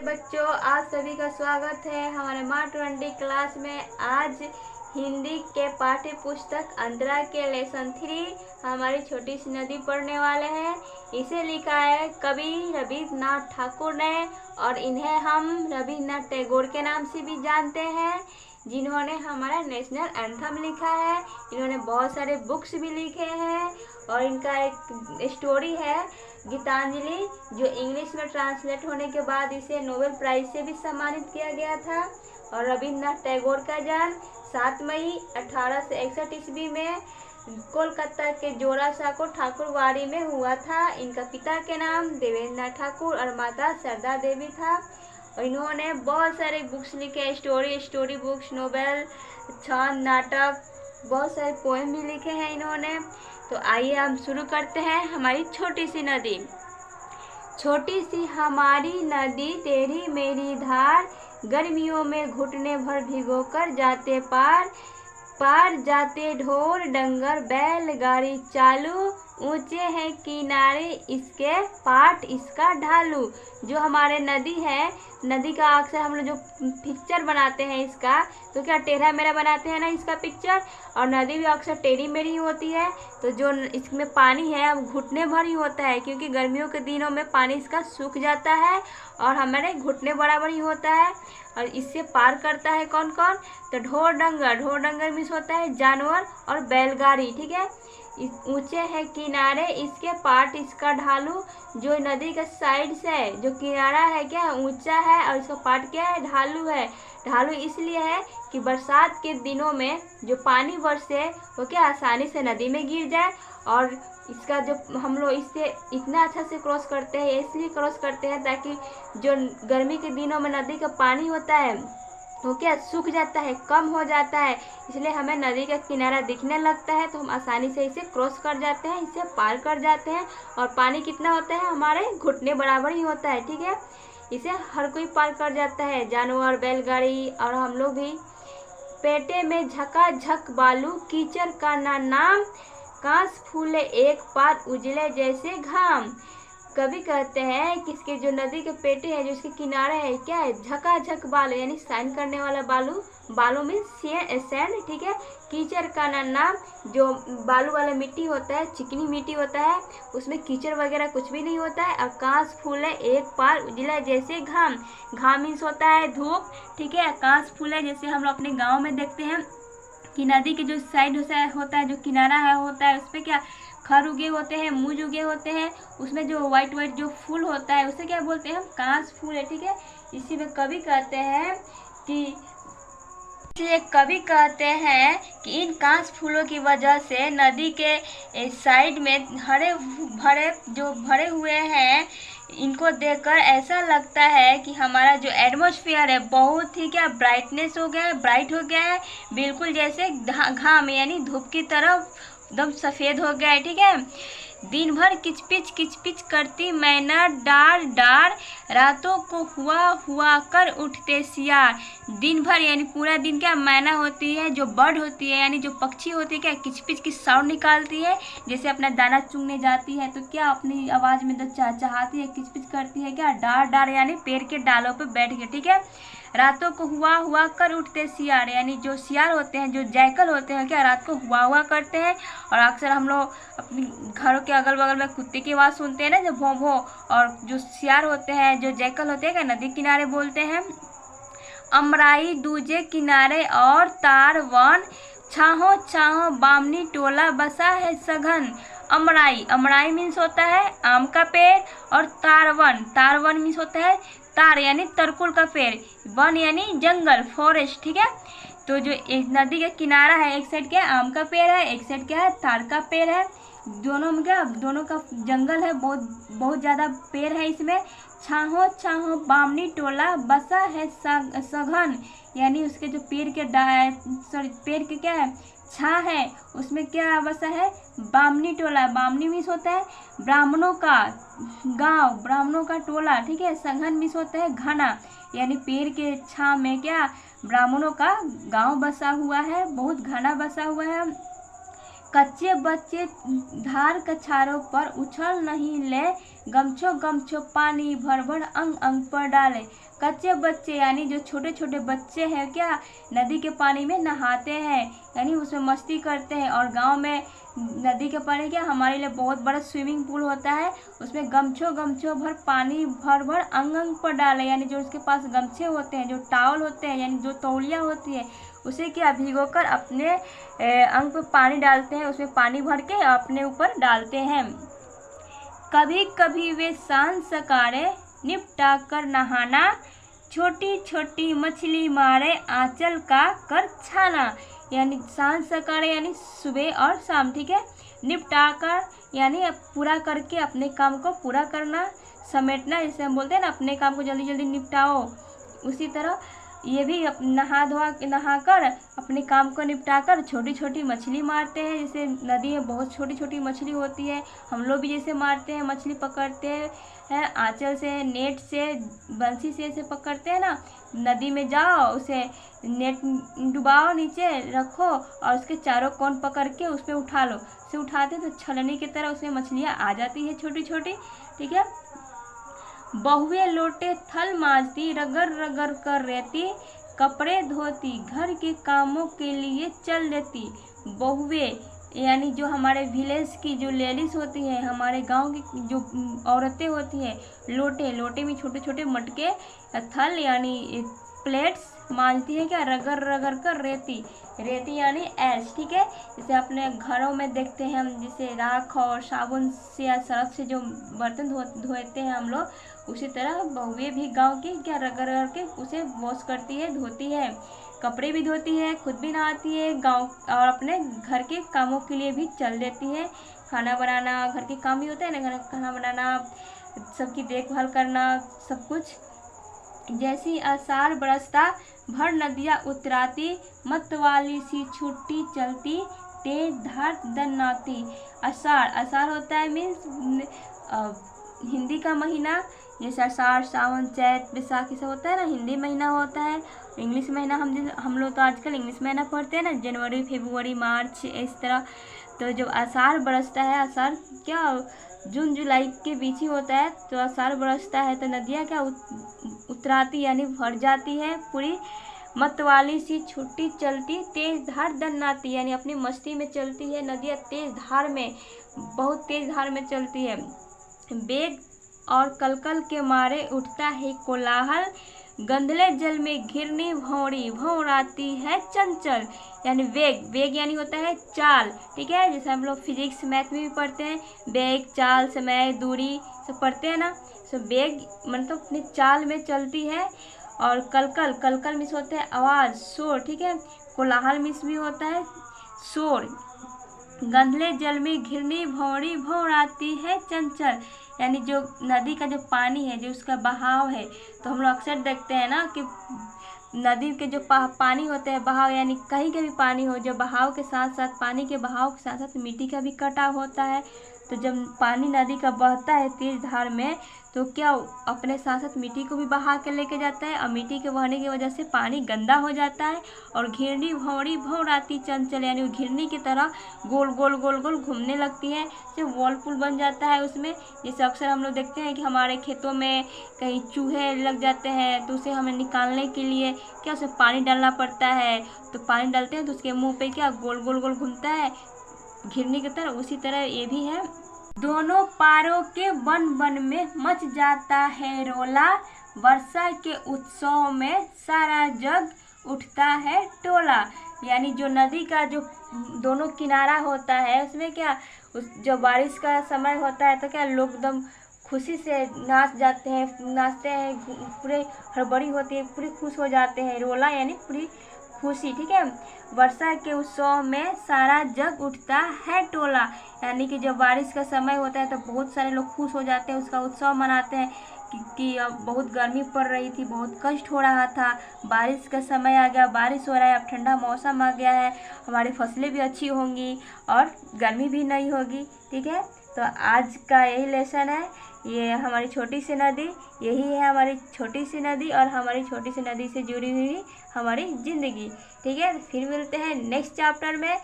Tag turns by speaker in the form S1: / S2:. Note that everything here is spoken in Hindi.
S1: बच्चों, आज सभी का स्वागत है हमारे माँ 20 क्लास में। आज हिंदी के पाठ्य पुस्तक अंतरा के लेसन 3 हमारी छोटी सी नदी पढ़ने वाले हैं। इसे लिखा है कवि रविन्द्रनाथ ठाकुर ने और इन्हें हम रविन्द्रनाथ टैगोर के नाम से भी जानते हैं, जिन्होंने हमारा नेशनल एंथम लिखा है। इन्होंने बहुत सारे बुक्स भी लिखे हैं और इनका एक स्टोरी है गीतांजलि, जो इंग्लिश में ट्रांसलेट होने के बाद इसे नोबेल प्राइज से भी सम्मानित किया गया था। और रविन्द्रनाथ टैगोर का जन्म 7 मई 1861 ईस्वी में कोलकाता के जोरासांको ठाकुरवाड़ी में हुआ था। इनका पिता के नाम देवेंद्रनाथ ठाकुर और माता सरदा देवी था। और इन्होंने बहुत सारे बुक्स लिखे, स्टोरी बुक्स, नोवेल, छंद, नाटक, बहुत सारे पोएम भी लिखे हैं इन्होंने। तो आइए हम शुरू करते हैं। हमारी छोटी सी नदी। छोटी सी हमारी नदी तेरी मेरी धार, गर्मियों में घुटने भर भिगोकर जाते पार। पार जाते ढोर डंगर बैलगाड़ी चालू, ऊंचे हैं किनारे इसके पाट इसका ढालू। जो हमारे नदी है, नदी का अक्सर हम लोग जो पिक्चर बनाते हैं इसका, तो क्या टेढ़ा मेढ़ा बनाते हैं ना इसका पिक्चर, और नदी भी अक्सर टेढ़ी मेढ़ी ही होती है। तो जो इसमें पानी है अब घुटने भर ही होता है, क्योंकि गर्मियों के दिनों में पानी इसका सूख जाता है और हमारे घुटने बराबर ही होता है। और इससे पार करता है कौन कौन, तो ढोर डंगर मीन्स होता है जानवर, और बैलगाड़ी, ठीक है। ऊंचे है किनारे इसके पाट इसका ढालू। जो नदी का साइड से जो किनारा है क्या ऊंचा है, और इसका पाट क्या है ढालू है। ढालू इसलिए है कि बरसात के दिनों में जो पानी बरसे वो क्या आसानी से नदी में गिर जाए। और इसका जो हम लोग इससे इतना अच्छा से क्रॉस करते हैं, इसलिए क्रॉस करते हैं ताकि जो गर्मी के दिनों में नदी का पानी होता है वो क्या सूख जाता है, कम हो जाता है। इसलिए हमें नदी का किनारा दिखने लगता है तो हम आसानी से इसे क्रॉस कर जाते हैं, इसे पार कर जाते हैं। और पानी कितना होता है, हमारे घुटने बराबर ही होता है, ठीक है। इसे हर कोई पार कर जाता है, जानवर, बैलगाड़ी और हम लोग भी। पेटे में झकाझक बालू, कीचड़ का ना नाम, कांस फूले एक पार उजले जैसे घाम। कवि कहते हैं कि इसके जो नदी के पेटे हैं, जो इसके किनारे है क्या है झकाझक बालू, यानी शाइन करने वाला बालू। बालू मीन्स सैंड, ठीक है। कीचड़ का नाम, जो बालू वाला मिट्टी होता है, चिकनी मिट्टी होता है, उसमें कीचड़ वगैरह कुछ भी नहीं होता है। और कांस फूले एक पार उजला जैसे घाम। घाम मीन्स होता है धूप, ठीक है। कांस फूले जैसे हम लोग अपने गाँव में देखते हैं कि नदी के जो साइड होता है, जो किनारा होता है, उस पर क्या खर उगे होते हैं, मूज उगे होते हैं, उसमें जो वाइट जो फूल होता है उसे क्या बोलते हैं हम, कांस फूल है, ठीक है। इसी में कवि कहते हैं कि इसलिए कवि कहते हैं कि इन कांस फूलों की वजह से नदी के साइड में भरे हुए हैं, इनको देखकर ऐसा लगता है कि हमारा जो एटमॉस्फेयर है बहुत ही क्या ब्राइटनेस हो गया है, ब्राइट हो गया है, बिल्कुल जैसे घाम यानी धूप की तरफ एकदम सफ़ेद हो गया है, ठीक है। दिन भर किचपिच करती मैना डार डार, रातों को हुआ कर उठते सियार। दिन भर यानी पूरा दिन क्या मैना होती है, जो बर्ड होती है यानी जो पक्षी होती है क्या किचपिच की साउंड निकालती है, जैसे अपना दाना चुगने जाती है तो क्या अपनी आवाज़ में चहचहाती है, किचपिच करती है क्या डार डार, यानी पेड़ के डालों पे बैठ के, ठीक है। रातों को हुआ कर उठते सियार, यानी जो सियार होते हैं, जो जैकल होते हैं क्या रात को हुआ करते हैं। और अक्सर हम लोग अपने घरों के अगल बगल में कुत्ते की आवाज़ सुनते हैं ना, जो भों भों, और जो सियार होते हैं, जो जैकल होते हैं क्या नदी किनारे बोलते हैं। अमराई दूजे किनारे और तार वन, छाहो बामनी टोला बसा है सघन। अमराई मीन्स होता है आम का पेड़, और तारवन मीन्स होता है तार यानी तरकुल का पेड़, वन यानी जंगल, फॉरेस्ट, ठीक है। तो जो एक नदी का किनारा है, एक साइड क्या आम का पेड़ है, एक साइड क्या है तार का पेड़ है, दोनों में क्या दोनों का जंगल है, बहुत ज़्यादा पेड़ है इसमें। छाहो बामनी टोला बसा है सघन, यानी उसके जो पेड़ के क्या है छा है, उसमें क्या बसा है बामनी टोला। बामनी मीन्स होता है ब्राह्मणों का गांव, ब्राह्मणों का टोला, ठीक है। सघन मीन्स होता है घना, यानी पेड़ के छांव में क्या ब्राह्मणों का गांव बसा हुआ है, बहुत घना बसा हुआ है। कच्चे बच्चे धार कछारों पर उछल नहीं ले, गमछो गमछो पानी भर भर अंग अंग पर डाले। कच्चे बच्चे यानी जो छोटे छोटे बच्चे हैं क्या नदी के पानी में नहाते हैं, यानी उसमें मस्ती करते हैं। और गांव में नदी के पानी क्या हमारे लिए बहुत बड़ा स्विमिंग पूल होता है, उसमें गमछो गमछो भर पानी भर भर अंग अंग पर डाले, यानी जो उसके पास गमछे होते हैं, जो टावल होते हैं, यानी जो तौलिया होती है, उसे क्या भिगोकर अपने अंग पर पानी डालते हैं, उसमें पानी भर के अपने ऊपर डालते हैं। कभी कभी वे सांझ सकारे निपटा कर नहाना, छोटी छोटी मछली मारे आंचल का कर छाना। यानी सांझ सकारे यानी सुबह और शाम, ठीक है। निपटा कर यानी पूरा करके अपने काम को पूरा करना, समेटना, जैसे हम बोलते हैं ना अपने काम को जल्दी जल्दी निपटाओ, उसी तरह ये भी नहाकर अपने काम को निपटाकर छोटी छोटी मछली मारते हैं। जैसे नदी में बहुत छोटी छोटी मछली होती है, हम लोग भी जैसे मारते हैं, मछली पकड़ते हैं आंचल से, नेट से, बंसी से ऐसे पकड़ते हैं ना। नदी में जाओ, उसे नेट डुबाओ, नीचे रखो और उसके चारों कोन पकड़ के उस पर उठा लो। उसे उठाते तो छलनी की तरह उसमें मछलियाँ आ जाती है छोटी छोटी, ठीक है। बहुए लोटे थल मांजती, रगड़ रगड़ कर रहती, कपड़े धोती, घर के कामों के लिए चल देती। बहुए यानी जो हमारे विलेज की जो लेडीज होती है, हमारे गांव की जो औरतें होती हैं, लोटे, लोटे में छोटे छोटे मटके, थल यानी प्लेट्स मांजती है, क्या रगड़ रगड़ कर रहती, रेती यानी ऐश, ठीक है। जैसे अपने घरों में देखते हैं हम, जैसे राख और साबुन से या सर्फ से जो बर्तन धोते हैं हम लोग, उसी तरह बहुएं भी गांव की क्या रगड़ रगड़ के उसे वॉश करती है, धोती है, कपड़े भी धोती है, खुद भी नहाती है, गांव और अपने घर के कामों के लिए भी चल देती है। खाना बनाना, घर के काम भी होते हैं ना, खाना बनाना, सबकी देखभाल करना, सब कुछ। जैसी आषाढ़ बरसता भर नदियाँ उतराती, मतवाली सी छुट्टी चलती, तेज धार दन्नाती। आषाढ़, आषाढ़ होता है मीन्स हिंदी का महीना, जैसे आषाढ़, सावन, चैत, बैसाखी से होता है ना, हिंदी महीना होता है। इंग्लिश महीना हम लोग तो आजकल इंग्लिश महीना पढ़ते हैं ना, जनवरी, फरवरी, मार्च, इस तरह। तो जब आषाढ़ बरसता है, आषाढ़ क्या जून जुलाई के बीच ही होता है, तो आषाढ़ बरसता है तो नदियाँ क्या उतराती यानी भर जाती है पूरी। मतवाली सी छुट्टी चलती, तेज धार दन्नाती, यानी अपनी मस्ती में चलती है नदियाँ, तेज धार में, बहुत तेज धार में चलती है। बेग और कलकल के मारे उठता है कोलाहल, गंधले जल में घिरनी भौरी भौराती है चंचल। यानी वेग, वेग यानी होता है चाल, ठीक है। जैसे हम लोग फिजिक्स मैथ में भी पढ़ते हैं, वेग, चाल, समय, दूरी सब पढ़ते हैं ना। सो वेग मतलब अपनी चाल में चलती है। और कलकल, कलकल मिस होते हैं आवाज़, शोर, ठीक है। कोलाहल मिस भी होता है शोर। गंधले जल में घिरनी भौरी भौराती है चंचल, यानी जो नदी का जो पानी है, जो उसका बहाव है, तो हम लोग अक्सर देखते हैं ना कि नदी के जो पानी होते हैं, बहाव यानी कहीं के भी पानी हो, जो बहाव के साथ साथ, पानी के बहाव के साथ साथ मिट्टी का भी कटाव होता है। तो जब पानी नदी का बहता है तेज धार में, तो क्या अपने साथ साथ मिट्टी को भी बहा के लेके जाता है, और मिट्टी के बहने की वजह से पानी गंदा हो जाता है। और घिरनी भौरी भौराती चंचल, यानी घिरनी की तरह गोल गोल गोल गोल घूमने लगती है, जैसे वॉलपुल बन जाता है उसमें। जैसे अक्सर हम लोग देखते हैं कि हमारे खेतों में कहीं चूहे लग जाते हैं, तो उसे हमें निकालने के लिए क्या उसमें पानी डालना पड़ता है। तो पानी डालते हैं तो उसके मुँह पे क्या गोल गोल गोल घूमता है घिरनी की तरह, उसी तरह ये भी है। दोनों पारों के वन वन में मच जाता है रोला, वर्षा के उत्सव में सारा जग उठता है टोला। यानी जो नदी का जो दोनों किनारा होता है, उसमें क्या जो बारिश का समय होता है, तो क्या लोग एकदम खुशी से नाच जाते हैं, नाचते हैं, पूरे हड़बड़ी होती है, पूरे खुश हो जाते हैं। रोला यानी पूरी खुशी, ठीक है। वर्षा के उत्सव में सारा जग उठता है टोला, यानी कि जब बारिश का समय होता है तो बहुत सारे लोग खुश हो जाते हैं, उसका उत्सव मनाते हैं कि अब बहुत गर्मी पड़ रही थी, बहुत कष्ट हो रहा था, बारिश का समय आ गया, बारिश हो रहा है, अब ठंडा मौसम आ गया है, हमारी फसलें भी अच्छी होंगी और गर्मी भी नहीं होगी, ठीक है। तो आज का यही लेसन है, ये हमारी छोटी सी नदी, यही है हमारी छोटी सी नदी, और हमारी छोटी सी नदी से जुड़ी हुई हमारी ज़िंदगी, ठीक है। फिर मिलते हैं नेक्स्ट चैप्टर में।